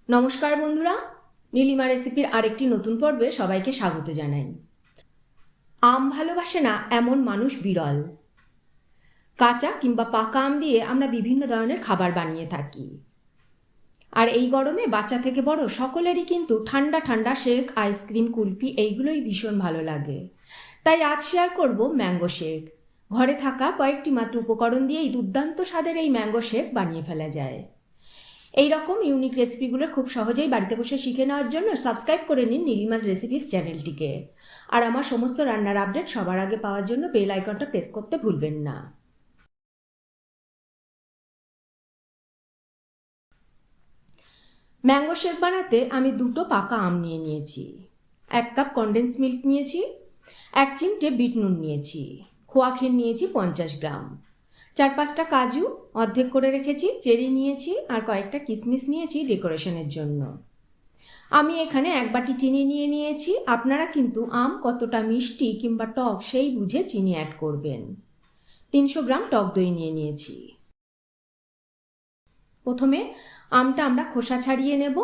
নমস্কার বন্ধুরা, নীলিমা রেসিপির আরেকটি নতুন পর্বে সবাইকে স্বাগত জানাই। আম ভালোবাসে না এমন মানুষ বিরল। কাঁচা কিংবা পাকা আম দিয়ে আমরা বিভিন্ন ধরনের খাবার বানিয়ে থাকি। আর এই গরমে বাচ্চা থেকে বড় সকলেরই কিন্তু ঠান্ডা ঠান্ডা শেক, আইসক্রিম, কুলফি এইগুলোই ভীষণ ভালো লাগে। তাই আজ শেয়ার করব ম্যাঙ্গো শেক। ঘরে থাকা কয়েকটি মাত্র উপকরণ দিয়েই দুর্দান্ত স্বাদের এই ম্যাঙ্গো শেক বানিয়ে ফেলা যায়। এই রকম ইউনিক রেসিপিগুলো খুব সহজেই বাড়িতে বসে শিখে নেওয়ার জন্য সাবস্ক্রাইব করে নিন নীলিমাস রেসিপিস চ্যানেলটিকে। আর আমার সমস্ত রান্নার আপডেট সবার আগে পাওয়ার জন্য বেল আইকনটা প্রেস করতে ভুলবেন না। ম্যাঙ্গো শেক বানাতে আমি 2টো পাকা আম নিয়ে নিয়েছি, 1 কাপ কনডেন্স মিল্ক নিয়েছি, 1 চিমটে বিট নুন নিয়েছি, খোয়া ক্ষীর নিয়েছি 50 গ্রাম, 4-5টা কাজু অর্ধেক করে রেখেছি, চেরি নিয়েছি আর কয়েকটা কিশমিশ নিয়েছি ডেকোরেশনের জন্য। আমি এখানে 1 বাটি চিনি নিয়ে নিয়েছি। আপনারা কিন্তু আম কতটা মিষ্টি কিংবা টক সেই বুঝে চিনি অ্যাড করবেন। 300 গ্রাম টক দই নিয়ে নিয়েছি। প্রথমে আমটা আমরা খোসা ছাড়িয়ে নেব।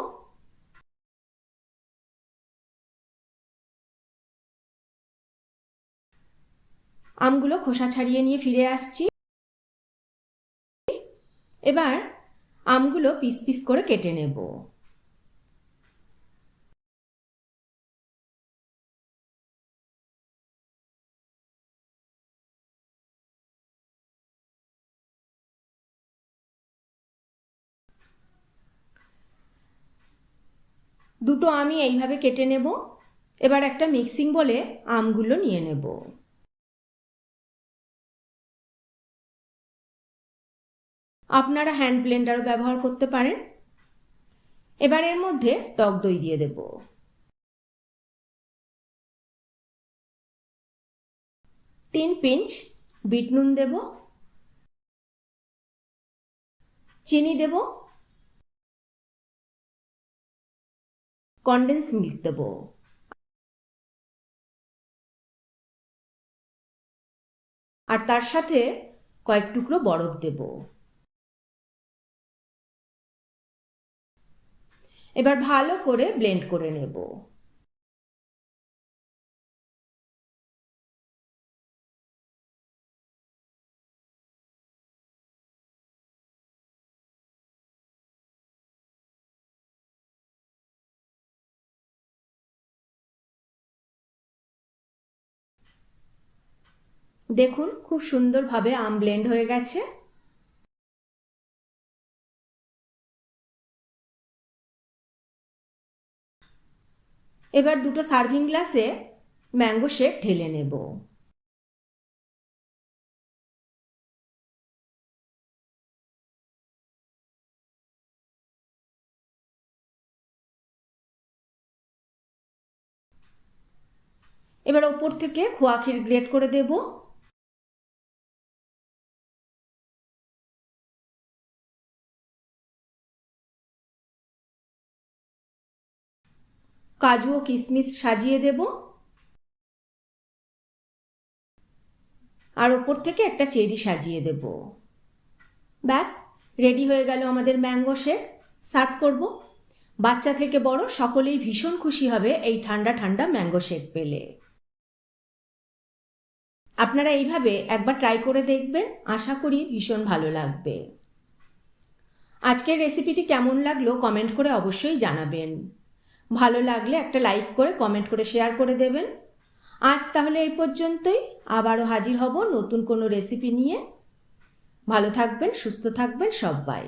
আমগুলো খোসা ছাড়িয়ে নিয়ে ফিরে আসছি। এবার আমগুলো পিস পিস করে কেটে নেব। দুটো আমি এইভাবে কেটে নেব। এবার একটা মিক্সিং বলে আমগুলো নিয়ে নেব। আপনারা হ্যান্ড ব্লেন্ডারও ব্যবহার করতে পারেন। এবার এর মধ্যে টক দই দিয়ে দেব। 3 পিঞ্চ বিট নুন দেব, চিনি দেব, কনডেন্স মিল্ক দেব আর তার সাথে কয়েক টুকরো বরফ দেব। এবার ভালো করে ব্লেন্ড করে নেব। দেখুন খুব সুন্দরভাবে আম ব্লেন্ড হয়ে গেছে। এবার 2টো সার্ভিং গ্লাসে ম্যাঙ্গো শেক ঢেলে নেব। এবার ওপর থেকে খোয়া ক্ষীর গ্রেট করে দেব। কাজু ও কিশমিশ সাজিয়ে দেব আর ওপর থেকে একটা চেরি সাজিয়ে দেব। ব্যাস রেডি হয়ে গেল আমাদের ম্যাঙ্গো শেক। সার্ভ করব। বাচ্চা থেকে বড় সকলেই ভীষণ খুশি হবে এই ঠান্ডা ঠান্ডা ম্যাঙ্গো শেক পেলে। আপনারা এইভাবে একবার ট্রাই করে দেখবেন, আশা করি ভীষণ ভালো লাগবে। আজকের রেসিপিটি কেমন লাগলো কমেন্ট করে অবশ্যই জানাবেন। ভালো লাগলে একটা লাইক করে কমেন্ট করে শেয়ার করে দেবেন। আজ তাহলে এই পর্যন্তই। আবারও হাজির হব নতুন কোনো রেসিপি নিয়ে। ভালো থাকবেন, সুস্থ থাকবেন সবাই।